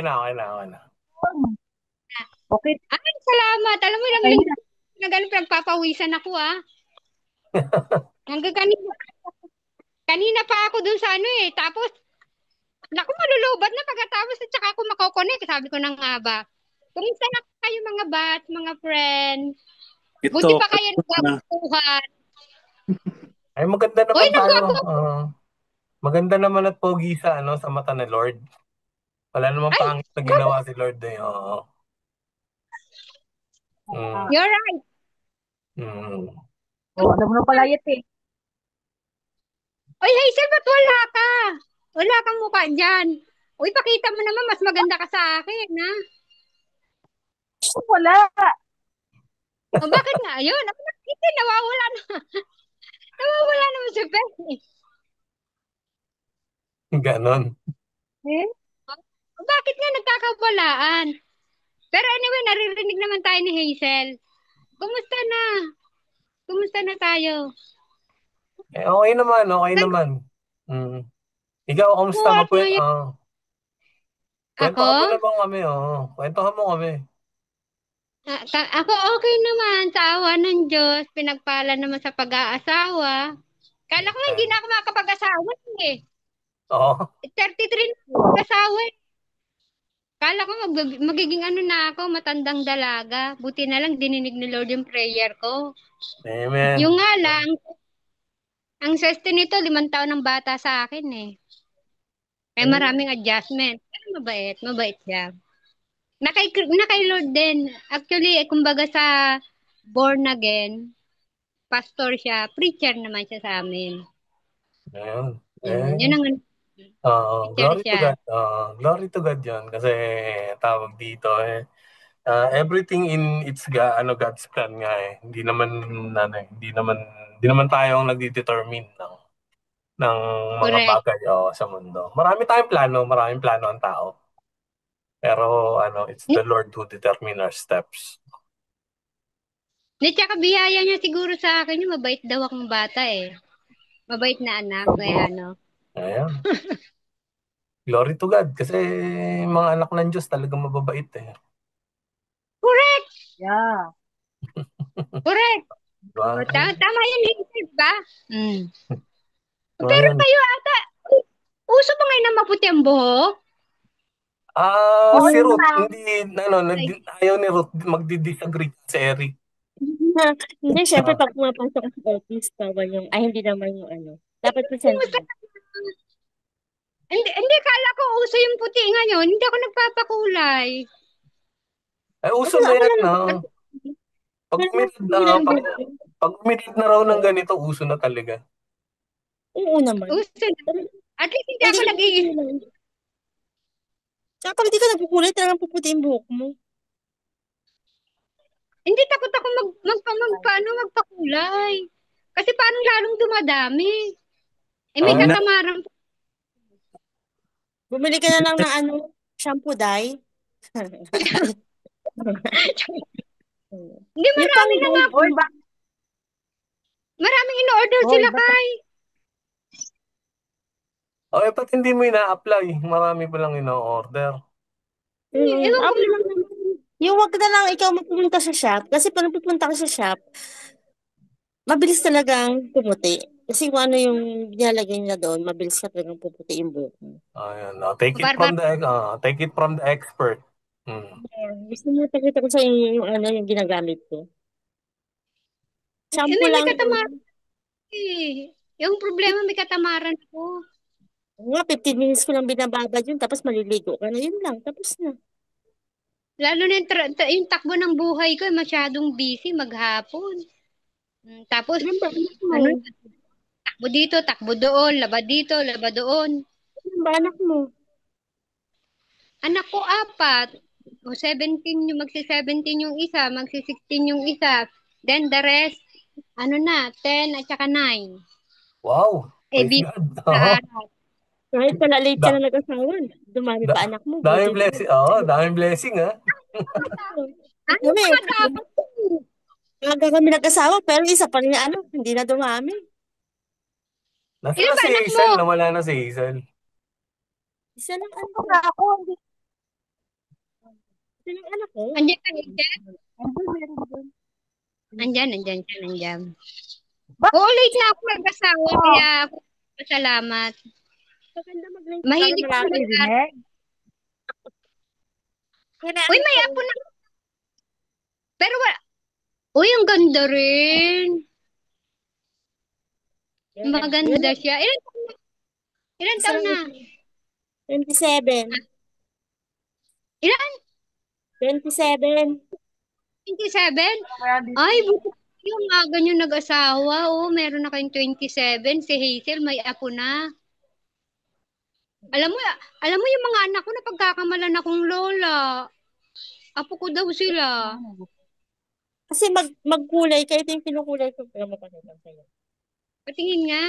Okay na, okay na. Okay, Ay, salamat. Alam mo, ilang okay linggo na. na ganun pinagpapawisan ako, ah. Hanggang kanina, kanina pa ako dun sa ano eh. Tapos, naku, malulubat na pagkatapos at saka ako makokonek. Sabi ko na nga ba. Kumusta na kayo mga bats, mga friends? Buti Ito, pa kayo nagkakatuhan. ay maganda Uy, naman tayo. nagwapo. Maganda naman at pogi sa mata ni Lord. Wala namang Ay, pangit na ginawa si Lord eh. Oo. Mm, you're right. mm. Oh, alam mo na pala yun eh. Uy, Hazel, ba't wala ka? Wala kang mukha dyan. Uy, pakita mo naman, mas maganda ka sa akin, ha? Wala. O bakit nga? Ayun, ako nakita, nawawala na. Nawawala naman si Ben. Ganon. Eh? O bakit nga nagkakawalaan? Pero anyway, naririnig naman tayo ni Hazel. Kumusta na? Kumusta na tayo? Eh, okay naman, okay Saan naman. Mm. Ikaw, ka kamusta? work ngayon? Ako? Kwentuhan mo naman kami, oh. Kwentuhan mo kami. Ako okay naman sa awa ng Diyos. Pinagpala naman sa pag-aasawa. Kala ko nga hindi Amen. na ako makakapag-asawa eh. Oo. 33 na ako mag-asawa eh. Kala ko magiging ano na ako, matandang dalaga. Buti na lang dininig ni Lord yung prayer ko. Yung Amen. nga lang, ang sesto nito, 5 taon ng bata sa akin eh. Kaya Eh, maraming adjustment. Pero mabait, mabait siya. Na kay Lord din. Actually, kumbaga sa born again, pastor siya, preacher naman siya sa amin. ayun. Yun Eh, ang preacher glory to siya. God. Glory to God yun. Kasi tawag dito eh. Everything in God's plan nga eh. Hindi naman tayo ang nagdedetermine ng mga Correct. bagay sa mundo. Maraming plano ang tao. Pero it's Ni, the Lord who determine our steps. tsaka biyaya niya siguro sa akin yung mabait daw akong bata eh. Mabait na anak, kaya ano. Ayan. Glory to God. Kasi mga anak ng Diyos talagang mababait eh. Correct! Yeah. Correct! O, Diba? tama yan, Hazel, ba? Mm. Pero Ngayon, kayo ata, uso ba ngayon na maputi ang buhok? Oo si Ruth, naman. hindi, ayaw ni Ruth magdi-disagree si Eric. Hindi, syempre Ah, pag pumapasok ka sa office, bawal yung, ay hindi naman yung ano. Dapat Kumusta presentable. ka? Hindi, kala ko uso yung puti ngayon. Hindi ako nagpapakulay. uso na Ako yan, na lang, no? Pag pero uminad na, hindi lang pag, buhok ko. pag uminad na raw ng ganito, uso na talaga. Oo naman. Uso na. Pero, At least hindi pwede ako ka nag-iis. nagkukulay. Tsaka pag hindi ka nagkukulay, talagang puputi yung buhok mo. Hindi takot ako magpakulay. Kasi parang lalong dumadami. Eh, may Na, katamaran po. Bumili ka na lang ng ano, shampoo dye. Hindi, Yung marami pang na nga. dye, Oy, Maraming in-order Oy, sila basta. kay. ba't hindi mo ina-apply? Marami pa lang ino-order. Ewan ko. okay lang naman. Yung wag na lang ikaw magpupunta sa shop. Kasi pag pupunta ka sa shop, mabilis talagang pumuti. Kasi kung ano yung nilalagay nila doon, mabilis ka talagang puputi yung buhok mo. Ayan, Barbar. take it from the expert. Hmm. Yeah. Gusto mo pakita ko sa inyo yung ano yung ginagamit ko. Eh, Shampoo may lang katamaran yun. eh. Yung problema, may katamaran ako. Nga, 15 minutes ko lang binababad yun, tapos maliligo ka na, yun lang, tapos na. Lalo na yung takbo ng buhay ko, masyadong busy maghapon. Tapos, Ilan ba anak mo? ano, takbo dito, takbo doon, laba dito, laba doon. Ilan ba anak mo? Anak ko apat. O 17 yung magsi-17 yung isa, magsi-16 yung isa. Then the rest, ano na, 10 at saka 9. Wow, Eh, praise busy God. sa Oo. araw. Kahit pala late ka Da, na nag-asawa, dumami da, pa anak mo, daming buti pa. blessing. Daming blessing, ha? Ano Kami, mga dapat? aga kami nag-asawa, pero isa pa rin yung anak, hindi na dumami. Nasaan Ilan na ba si anak mo? Hazel? Nawala na si Hazel. Isa lang anak Ako ko. nga ako. Sino yung anak ko? Andiyan ka, Angel? Andun, meron doon. Andyan siya, nandiyan. Oo, late na ako mag-asawa, kaya ako salamat. Maganda mag-late para Mahilig ako malapit. mag Rinig. Kaya Uy, ano may ko, apo na. Pero wala. Uy, ang ganda rin. yun, Maganda siya. Ilan isa taon lang na? 27. Ilan? 27. 27? Kaya dito. Ay, buti yung aga nyo nag-asawa. Oh, meron na kayong 27. Si Hazel may apo na. Alam mo, alam mo yung mga anak ko na pagkakamalan akong lola. Apo ko daw sila. Kasi magkulay, kahit yung kinukulay ko, pero mapakita sa'yo. Patingin nga.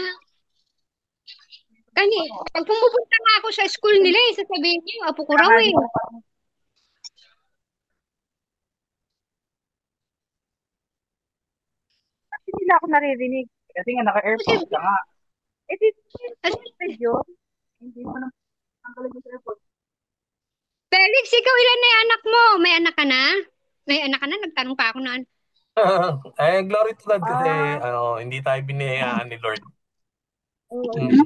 Pag pumupunta nga ako sa school nila, sasabihin niya, yung apo ko raw eh. Hindi nila ako naririnig. Kasi nga Kasi, naka-airpods ka nga. Eh, di, as, medyo. Hindi mo naman tanggalin yung airpods. Felix, ikaw ilan na yung anak mo? May anak ka na? May anak ka na? Nagtanong pa ako na. Glory to God kasi Ah, hindi tayo biniyayaan ni Lord. Oo. Mm.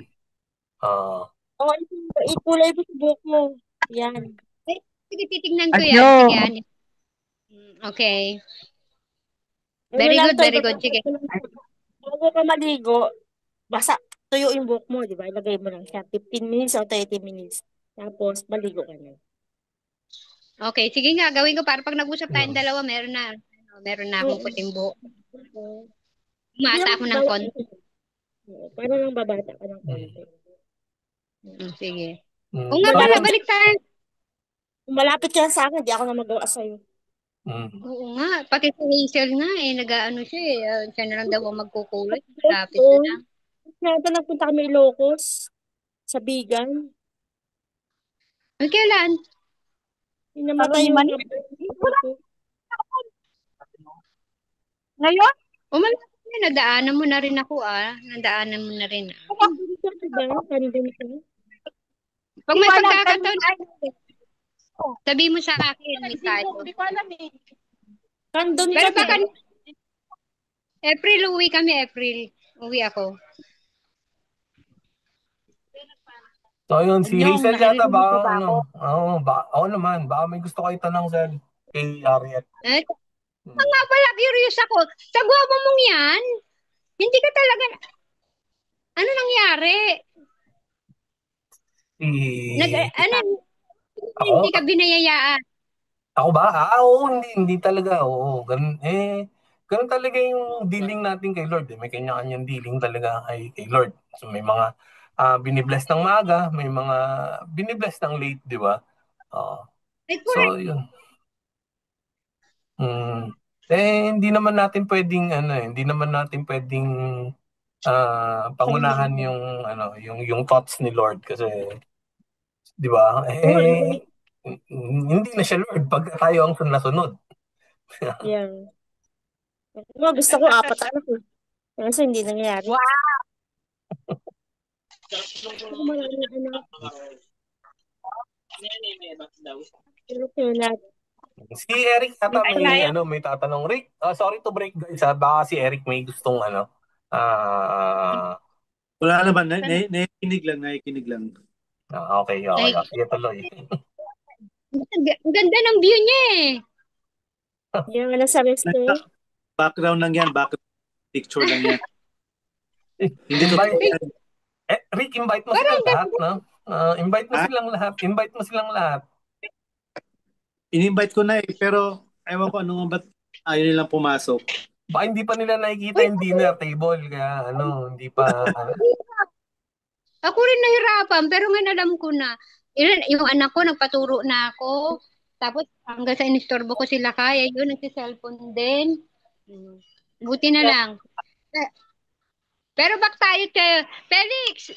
Ah. Oo, ikulay mo sa buhok mo. Yan. Eh, sige, titignan ko yan. adyo. Sige, yan. Okay. Ano Very lang good, to, very good. Sige. bago ka maligo, basa, tuyo yung buhok mo, di ba? Ilagay mo lang siya. 15 minutes o 30 minutes. Tapos, maligo ka na. Okay, sige nga, gawin ko para pag nag-usap tayong Mm. dalawa, meron na akong Oo. puting buhok. Oo. Hindi Umata lang ako ng babata. konti. Oo, para lang babata ka ng konti. Sige. Mm. O nga So, pala, yun. balik tayo. Kung malapit ka sa akin, di ako na magawa sa'yo. Mm. Oo nga, pati si Hazel nga nag-aano siya siya na lang daw ang magkukulay. Lapit Oo. na lang. Kaya nagpunta kami Ilocos, sa Bigan. Ay, kailan? Namatay Ni yung Manny? kapatid ko. Ngayon? Umalis na, nadaanan mo na rin ako Nadaanan mo na rin Nandun ka, diba? Nandun ka. Pag Hindi may ko alam. pagkakataon, sabi mo sa akin, may tayo. Hindi ko alam eh. Nandun ka, Pero baka diba? April, uwi kami, April. Uwi ako. So, yun, si Yung Hazel yata naririnig ko ba, ba ako? ako naman, baka may gusto kayo tanong sa kay Ariel. Eh, Mm. nga pala, curious ako. Sa guwapo mong yan, hindi ka talaga, ano nangyari? Si, Hindi ka ako, binayayaan. ako ba? Oo, hindi talaga, oo. Ganun talaga yung dealing natin kay Lord. May kanya-kanyang dealing talaga kay Lord. So, may mga binibless ng maaga, may mga binibless ng late, di ba? Oo. Ay, correct. So, yun. Mm. Hindi naman natin pwedeng hindi naman natin pwedeng pangunahan yung yung thoughts ni Lord kasi 'di ba? Oo, ano, Hindi na siya Lord pag tayo ang nasunod. yan. Ako, gusto ko apat anak eh. Kaso hindi nangyayari. Wow. Gusto ko maraming anak. Pero kaya lahat. Si Eric ata Ay, may Naya. may tatanong. Rick, sorry to break guys. Baka si Eric may gustong ah Wala naman, nakikinig lang. okay, okay. Ay, Sige tuloy. ang ganda ng view niya eh. Yan, ano sa resto? Background lang yan, background picture lang yan. Hindi Invite, totoo yan. Rick, invite mo Parang silang lahat, no? Invite mo Ha? silang lahat. Invite mo silang lahat. In-invite ko na eh, pero ewan ko ano nga ba't ayaw nilang pumasok. Baka hindi pa nila nakikita Uy, yung dinner table, kaya hindi pa. ako rin nahirapan, pero ngayon alam ko na. Yung anak ko, nagpaturo na ako. Tapos, hanggang sa inistorbo ko sila kaya, yun, nagsi-cellphone din. Mm. Buti na lang. Eh, Pero back tayo kay Felix.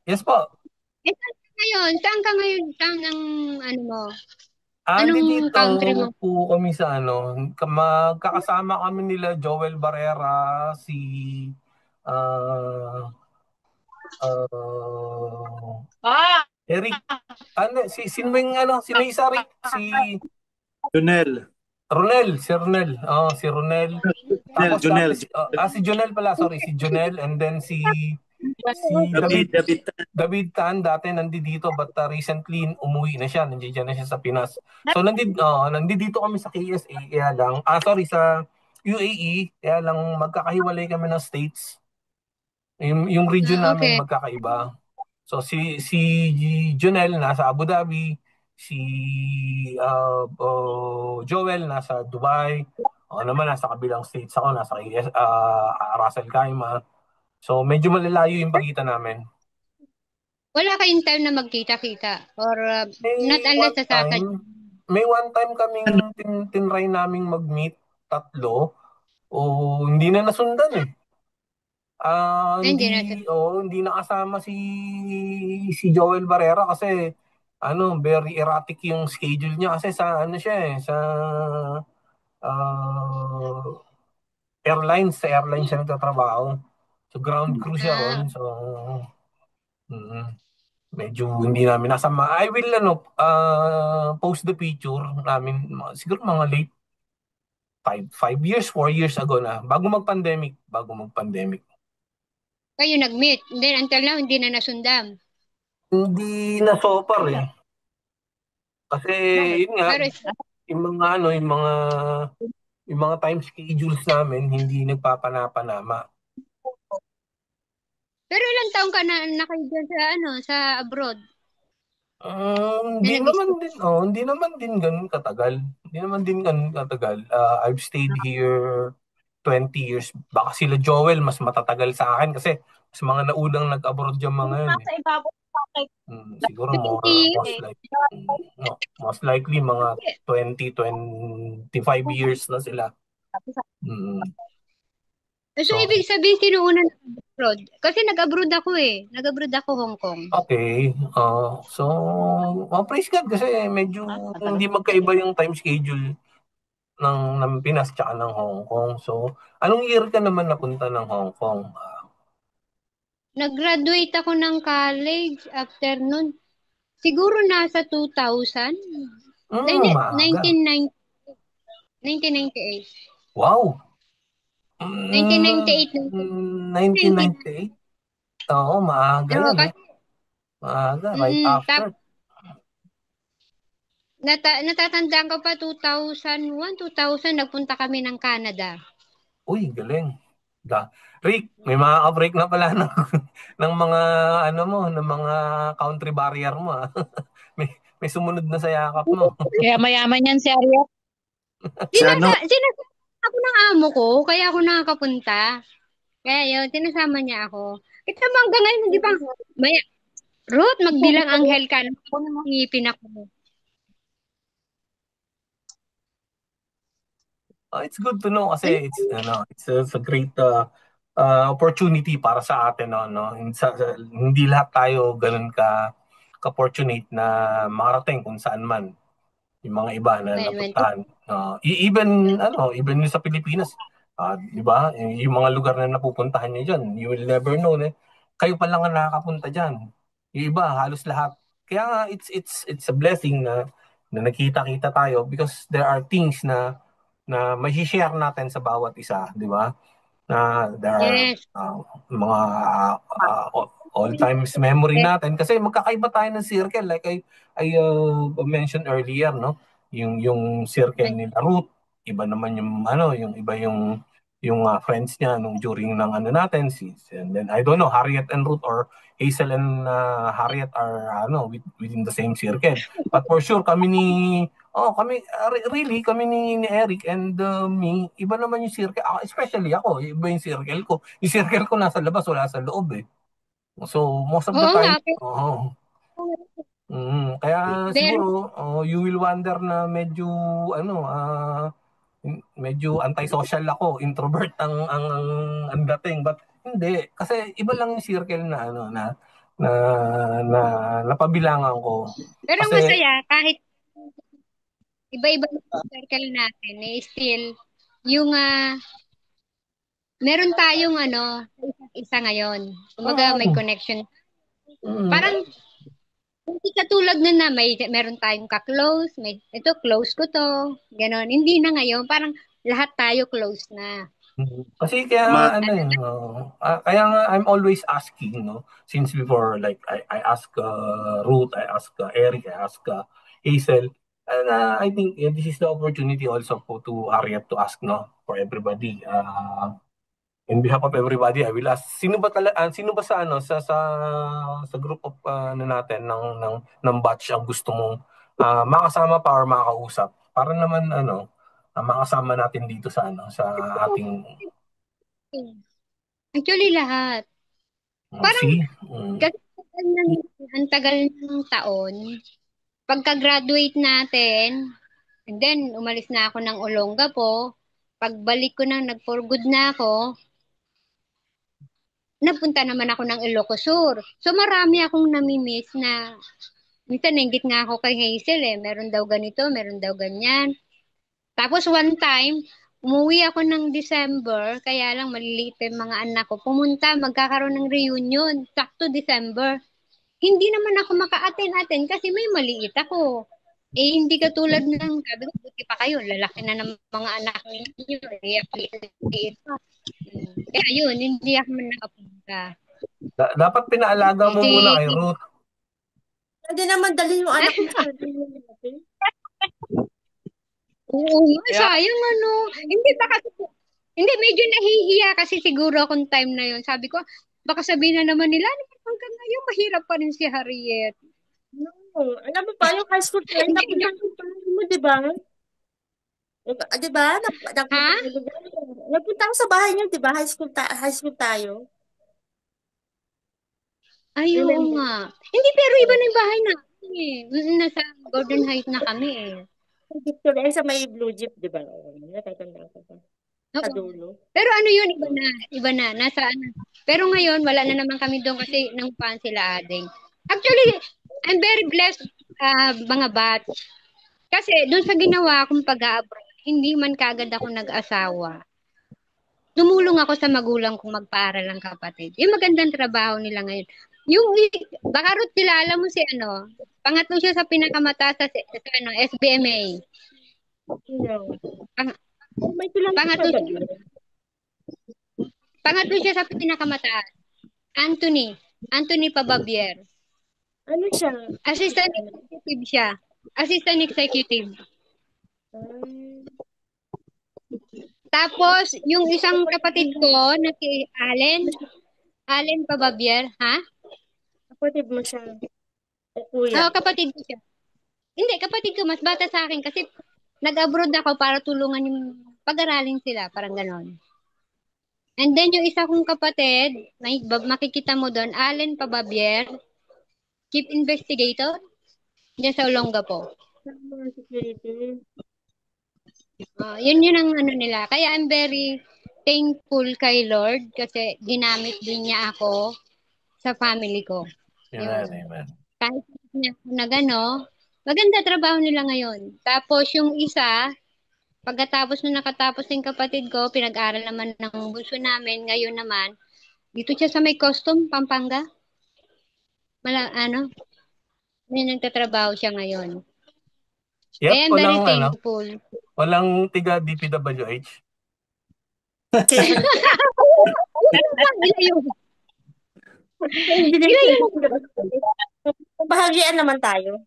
Yes po. Saan ka ngayon? Saan ka ngayon? Saan ang, ano mo? Hindi Anong dito country mo? po kami sa magkakasama kami nila Joel Barrera, si ah ah, Ah, Eric. Sino yung sino yung isa Rick? Si Junel. Si Ronel. Oh, si Ronel. Tapos Junel. si Jonel pala, sorry, si Jonel and then si David, David. David Tan dati nandito but recently umuwi na siya, nandiyan na siya sa Pinas. So nandito kami sa KSA kaya lang, sorry sa UAE, kaya lang magkakahiwalay kami ng states. Yung region namin Okay. magkakaiba. So si Jonel nasa Abu Dhabi, si Joel nasa Dubai. Ako naman nasa kabilang states ako, nasa Ras Al Khaimah. So medyo malalayo yung pagitan namin. Wala kayong time na magkita-kita or not May unless one sa time, may one time kaming tinry naming mag-meet tatlo o hindi na nasundan eh. Hindi na. Hindi nakasama si Joel Barrera kasi very erratic yung schedule niya kasi sa ah, sa airlines siya nagtatrabaho. So ground crew siya ron. Ah, So mm, medyo hindi namin nasama. I will post the picture namin siguro mga late 5 years, 4 years ago na bago mag-pandemic. kayo nag-meet. Then until now, hindi na nasundam. Hindi na so far eh. Kasi yun nga, Pero, yung mga yung mga time schedules namin hindi nagpapanapanama. pero ilang taong ka na kayo dyan sa, sa abroad? Na nag-stay? Hindi naman din ganun katagal. Hindi naman din ganun katagal. I've stayed here 20 years. Baka sila Joel mas matatagal sa akin kasi mas mga naunang nag-abroad yung mga yun eh. Nasa ibabaw ng pakay. Siguro 20 most likely mga 20-25 years na sila. Mm. So, So, ibig sabihin, sino una nag-abroad? Kasi nag-abroad ako eh. Nag-abroad ako Hong Kong. okay. Praise God kasi medyo hindi magkaiba yung time schedule ng Pinas tsaka ng Hong Kong. So, anong year ka naman napunta ng Hong Kong? Nag-graduate ako ng college after nun. Siguro nasa 2000? Hindi, Maaga. 1998. Wow. Mm, 1998. 1998? Oo, maaga Oo, yan eh. kasi, Maaga, right after. natatandaan ko pa 2001, 2000, nagpunta kami ng Canada. Uy, galing. Rick, may mga break na pala ng mga ng mga country barrier mo ah. May sumunod na sa yakap mo. Kaya mayaman yan si Ariel. Si ano? Sinasama ako ng amo ko, kaya ako nakakapunta. Kaya yun, sinasama niya ako. Kita mo hanggang ngayon, hindi pa, Ruth, magbilang anghel ka. Ngipin ako. It's good to know kasi it's a great opportunity para sa atin no. Hindi lahat tayo ganun ka-fortunate na makarating kung saan man. Yung mga iba na Well, napuntahan. Even yung sa Pilipinas, 'di ba? Yung mga lugar na napupuntahan niyo diyan, you will never know na kayo pa lang ang nakakapunta diyan. Yung iba halos lahat. Kaya nga it's a blessing na nakita-kita tayo because there are things na mai-share natin sa bawat isa, 'di ba? Na there are yes. mga all times memory natin kasi magkakaiba tayo ng circle like I mentioned earlier no yung circle nila Ruth iba naman yung iba yung friends niya nung during ng natin and then I don't know Harriet and Ruth or Hazel and Harriet are within the same circle but for sure kami ni Eric and me, iba naman yung circle. Especially ako, iba yung circle ko. Yung circle ko nasa labas, wala sa loob eh. So, most of the Oo nga. time, kaya Very, siguro, you will wonder na medyo antisocial ako, introvert ang dating. But hindi, kasi iba lang yung circle na, na napabilangan ko. pero Kasi, masaya kahit iba-iba yung circle natin, still, yung, meron tayong isa ngayon. Kumbaga, may mm, connection. mm, Parang, Hindi katulad na meron tayong ka-close, ito close ko to, ganon. Hindi na ngayon, parang lahat tayo close na. Kasi kaya nga Ma, ano kaya nga I'm always asking, no? Since before, like I ask Ruth, I ask Eric, I ask Hazel, and I think this is the opportunity also to hurry up to ask, no, for everybody. In behalf of everybody, I will ask, sino ba sa sa group of natin ng batch ang gusto mong makasama pa or makausap para naman makasama natin dito sa sa ating Actually, lahat. Parang, see. kasi ang tagal ng taon, pagka-graduate natin, and then umalis na ako ng Olongapo, pagbalik ko nang nag-for good na ako, napunta naman ako ng Ilocos Sur. So marami akong namimiss na minsan nainggit nga ako kay Hazel eh. Meron daw ganito, meron daw ganyan. Tapos one time, umuwi ako ng December, kaya lang maliliit pa yung mga anak ko. Pumunta, magkakaroon ng reunion, sakto December. Hindi naman ako maka-attend kasi may maliit ako. Eh, hindi katulad ng, sabi ko, buti pa kayo, lalaki na ng mga anak ninyo, eh, liit pa. Kaya yun, hindi ako man nakapunta. Dapat pinaalaga mo Si, muna kay Ruth. Pwede naman dalhin yung anak mo sa reunion natin. oo nga, sayang ano. Hindi ba kasi, hindi, medyo nahihiya kasi siguro akong time na yun. Sabi ko, baka sabihin na naman nila, "Ano, hanggang ngayon, mahirap pa rin si Harriet." No. Alam mo pa, yung high school friend, Hindi napunta na, ko pa mo, di ba? Di ba? ha? Nagpunta ako sa bahay niyo, di ba? High school tayo. Ay, oo Remember? nga. Hindi, pero iba na yung bahay namin eh. Nasa Gordon Heights na kami eh. Victoria, sa may blue jeep, di ba? Oo, natatandaan ko pa. Sa Oo. dulo. Pero ano yun, iba na, nasa ano. Pero ngayon, wala na naman kami doon kasi nangupahan sila ading. Actually, I'm very blessed, mga bat. Kasi doon sa ginawa akong pag-abroad, hindi man kagad ako nag-asawa. Tumulong ako sa magulang kong magpaaral ng kapatid. Yung magandang trabaho nila ngayon. Baka Ruth, kilala mo si ano, pangatlo siya sa pinakamataas sa ano, SBMA. No. Pang, Oh, may kilala ko pa pangatlo, ba? pangatlo siya sa pinakamataas. Anthony Pababier. Ano siya? Assistant executive siya. Assistant executive. Um, Tapos, yung isang kapatid ko na si Allen Pababier, ha? kapatid mo siya. O kuya. Oo, kapatid ko siya. Hindi, kapatid ko, mas bata sa akin kasi nag-abroad ako para tulungan yung pag-aralin sila, parang ganon. And then, yung isa kong kapatid, makikita mo doon, Allen Pababier, Chief Investigator, dyan sa Olongapo. Mga security. Yun ang ano nila. Kaya I'm very thankful kay Lord kasi ginamit din niya ako sa family ko. Amen, Yun. amen. Kahit niya ako na gano, maganda trabaho nila ngayon. Tapos yung isa, pagkatapos na nakatapos yung kapatid ko, pinag-aral naman ng bunso namin, ngayon naman, dito siya sa may custom, Pampanga. Ano, may nagtatrabaho siya ngayon. Yep, Kaya I'm very thankful. walang tiga DPWH. Ilayo. Bahagian naman tayo.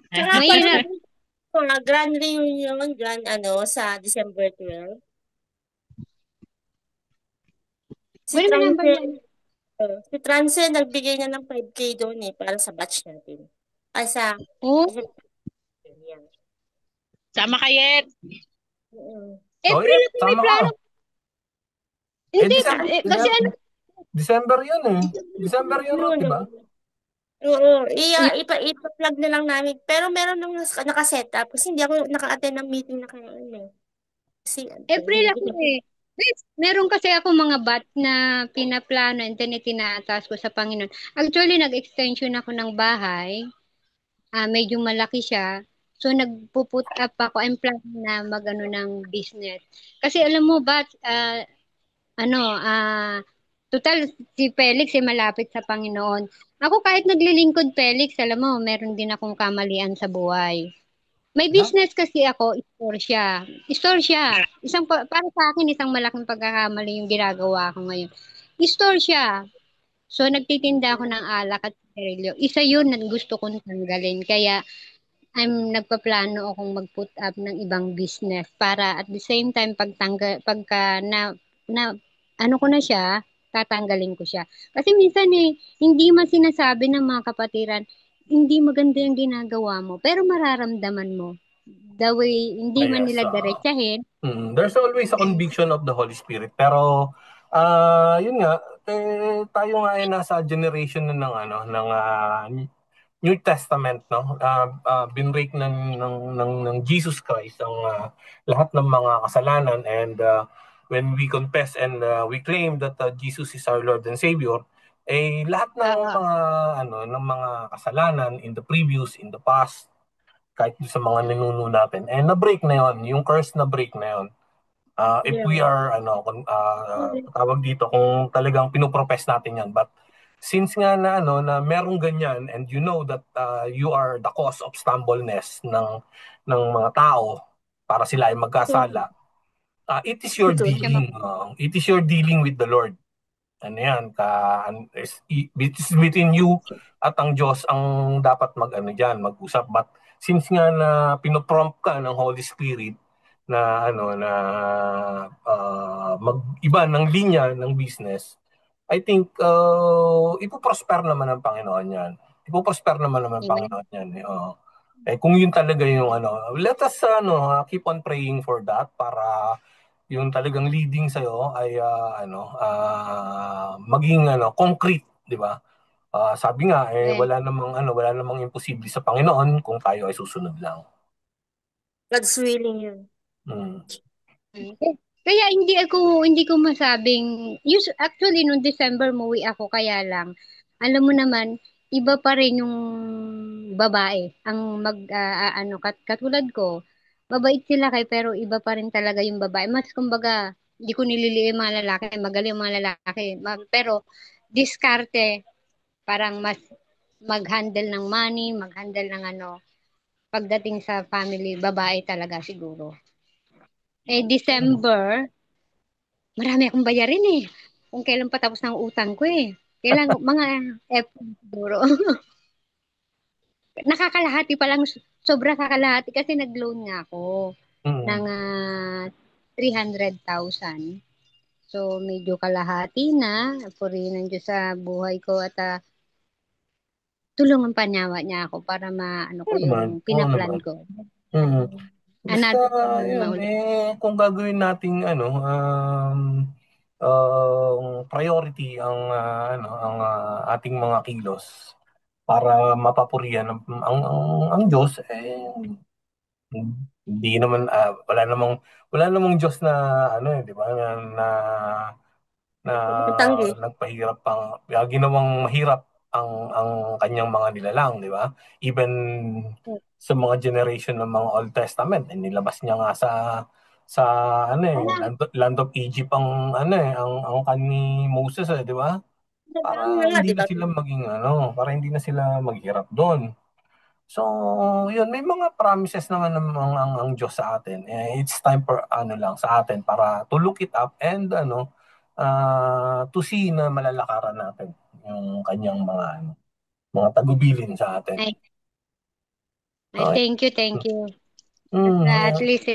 Tsaka Mahirap. grand reunion, sa December 12. Si Wala man number Trance, yan. si Trance nagbigay na ng 5K doon para sa batch natin. Ay, sa Oh, yan. Sama kayet. April ako may Tama ka. plano. Hindi, kasi ano, December yun eh. December yun, Ruth, di ba? Oo, ipa-plug na lang namin. Pero meron nang nakaset up kasi hindi ako naka-attend ng meeting na kaya Kasi, April ako eh. Meron kasi ako mga bat na pinaplano and then itinataas ko sa Panginoon. Actually, nag-extension ako ng bahay. Medyo malaki siya. So, nagpuput up ako. I'm planning na mag-ano ng business. Kasi alam mo, bat, ano, Total, si Felix ay malapit sa Panginoon. Ako kahit naglilingkod, Felix, alam mo, meron din akong kamalian sa buhay. May Ha? business kasi ako, store siya. Store siya. Para sa akin, isang malaking pagkakamali yung ginagawa ko ngayon. Store siya. So, nagtitinda ako ng alak at sigarilyo. Isa yun na gusto kong tanggalin. Kaya, nagpaplano akong mag-put up ng ibang business para at the same time, pagka ano ko na siya, tatanggalin ko siya. Kasi minsan hindi man sinasabi ng mga kapatiran, hindi maganda yung ginagawa mo, pero mararamdaman mo. The way, hindi man Yes. nila diretsahin. There's always a conviction of the Holy Spirit. Pero, yun nga, tayo nga ay nasa generation na ng, New Testament, no? Binrake ng Jesus Christ ang lahat ng mga kasalanan, and when we confess and we claim that Jesus is our Lord and Savior, lahat ng Oo. mga ng mga kasalanan in the previous, in the past, kahit sa mga ninuno natin, na-break na yon, yung curse na break na yon. If we are tawag dito, kung talagang pinoprofess natin yan. But since nga na merong ganyan, and you know that you are the cause of stumbleness ng mga tao para sila ay magkasala, it is your Siya dealing. It is your dealing with the Lord. Ano yan, it is between you at ang Diyos ang dapat mag-usap. But since nga na pinoprompt ka ng Holy Spirit na mag-iba ng linya ng business, I think ipoprosper naman ng Panginoon yan. Ipoprosper naman ng Amen. Panginoon yan. Kung yun talaga yung let us keep on praying for that, para yung talagang leading sa iyo ay maging concrete, di ba? Sabi nga Yes. wala namang imposible sa Panginoon kung tayo ay susunod lang. God's willing yun. Mm. Kaya hindi ko masabing, actually nung December muwi ako, kaya lang alam mo naman iba pa rin yung babae ang katulad ko. Mabait sila pero iba pa rin talaga yung babae. Mas kumbaga, hindi ko nililihi yung mga lalaki, magaling yung mga lalaki. Pero diskarte, parang mas mag-handle ng money, mag-handle ng pagdating sa family, babae talaga siguro. December, marami akong bayarin eh. Kung kailan patapos ng utang ko eh. Kailan, mga April siguro. Nakakalahati pa lang, sobra kakalahati kasi nag-loan nga ako ng 300,000. So, medyo kalahati na. Purihin ng Diyos sa buhay ko at tulungan pa niya ako para maano ko yung Oo pinaplan naman. ko. Basta Another loan yun, maulit. kung gagawin nating priority ang ating mga kilos para mapapurihan ang Diyos, hindi naman wala namang Diyos na di ba, na Tanggi. nagpahirap ginawang mahirap ang kanyang mga nilalang, di ba? Even sa mga generation ng mga Old Testament, nilabas niya nga sa land of Egypt ang kani Moses, di ba? Para Nga, hindi di na ba? sila para hindi na sila maghirap doon. So, yun, may mga promises naman ang Diyos sa atin. It's time for sa atin para to look it up and to see na malalakaran natin yung kanyang mga tagubilin sa atin. Okay. Thank you, thank you. At Yeah. least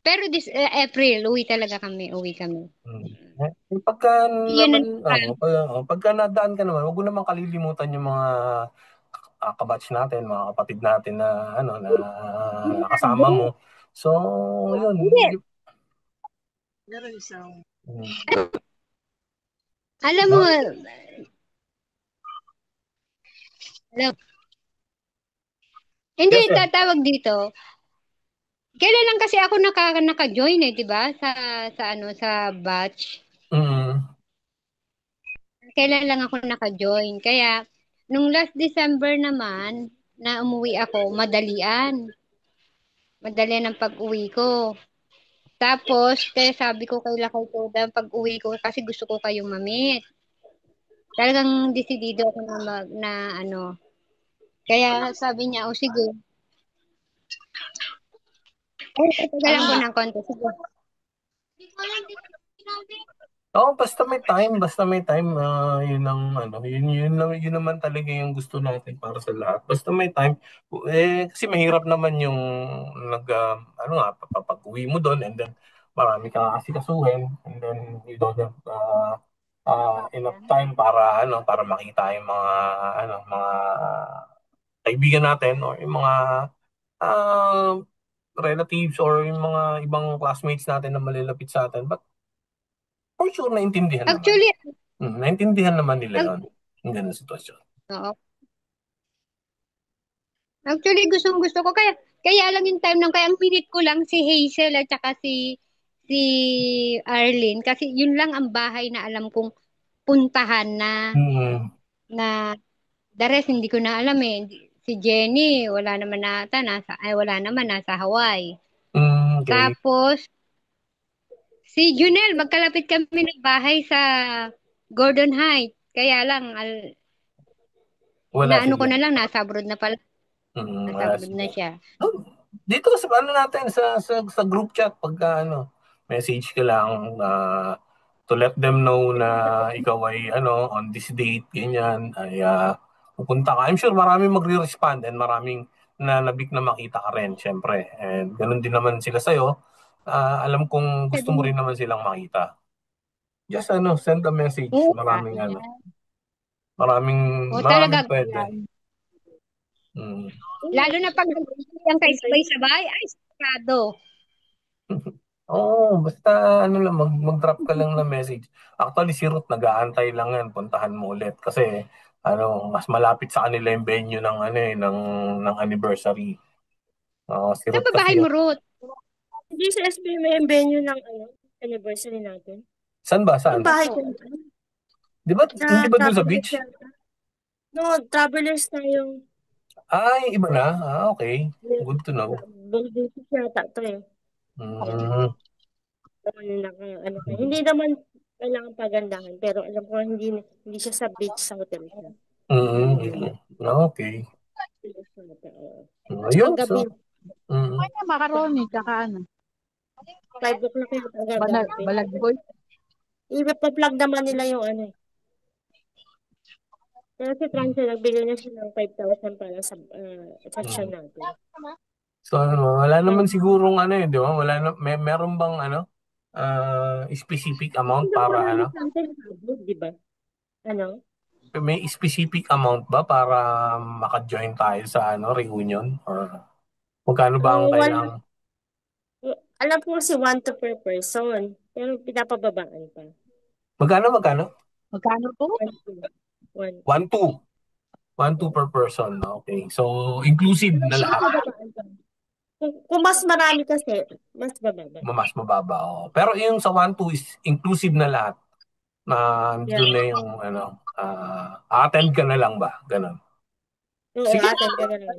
pero this April, uwi kami. Pagka Yun naman, ang pagka nadaan ka naman, wag mo naman kalilimutan yung mga kabatch natin, mga kapatid natin na kasama mo. So, yun. Hindi. Mm. Alam mo, hindi Yes, sir. tatawag dito. Kailan lang kasi ako naka-join 'di ba? Sa batch. Mm. Kailan lang ako naka-join. Kaya nung last December naman na umuwi ako, madalian. Madalian ang pag-uwi ko. Tapos, kaya sabi ko kay Lakay Toda, pag uwi ko, kasi gusto ko kayong mamit. Talagang desidido ako na ano. Kaya sabi niya, oh sige. Ay, tagalan ko ng konti. Sige. Oo, basta may time, yun ang ano, yun naman talaga yung gusto natin para sa lahat. Basta may time, kasi mahirap naman yung ano nga, papag-uwi mo doon and then marami kang asikasuhin and then you don't have enough time para para makita yung mga kaibigan natin or yung mga uh, relatives or yung mga ibang classmates natin na malalapit sa atin. But for sure, naintindihan naman. Actually, Naintindihan naman nila ac- yon yung ganun sitwasyon. oo. Actually, gustong gusto ko. Kaya lang yung time nung, kaya ang minute ko lang si Hazel at saka si Arlene. Kasi yun lang ang bahay na alam kong puntahan Mm. na the rest hindi ko na alam eh. Si Jenny, wala naman, nasa Hawaii. Okay. Tapos, si Junel, magkalapit kami ng bahay sa Gordon Heights. Kaya lang, Wala naano ko sila. na lang, nasa abroad na pala. Nasa Wala abroad sila. na siya. Dito sa ano natin sa group chat pagka message ka lang to let them know na ikaw ay on this date ganyan ay pupunta ka. I'm sure maraming magre-respond and maraming nabik na makita ka rin syempre. And ganun din naman sila sa alam kong gusto mo rin naman silang makita. Just send a message. Oo, Maraming talaga. maraming pwede. Lalo na pag yung kay sabay-sabay, ay, sarado. Oo, basta lang, mag-drop ka lang ng message. Actually, si Ruth nag-aantay lang yan, puntahan mo ulit. Kasi, mas malapit sa kanila yung venue ng anniversary. Si Saan Ruth ba bahay kasi, mo, Ruth? Hindi sa SB may venue ng anniversary natin. saan ba? Yung Saan? bahay ko. Di ba, hindi Sa ba dun sa Travelers beach? yata. No, Travelers na yung Ay, iba na. Okay. Good to know. Bongbusis yata to eh. Mm. Hindi naman kailangan pagandahan, pero alam ko hindi siya sa beach sa hotel siya. Okay. Ayun, Paggabi, Macaroni, tsaka ano, 5 o'clock yung paggabi. balagboy. I-plug naman nila yung ano eh. Pero si Transfer, nagbigay na siya ng 5,000 para sa section natin. So, wala naman sigurong di ba? Meron bang specific amount para Di ba? Ano? may specific amount ba para maka-join tayo sa reunion? Or magkano ba ang kailangan? Alam ko si 1 to per person. Pero pinapababaan pa. Magkano? Magkano po? 1. 1-2. 1-2 per person. Okay. So, inclusive na lahat. Kung mas marami kasi, mas bababa. Mas mababa. Oh. Pero yung sa 1-2 is inclusive na lahat. Na doon na yung attend ka na lang ba? Ganon. Oo, Sige, attend ka na lang.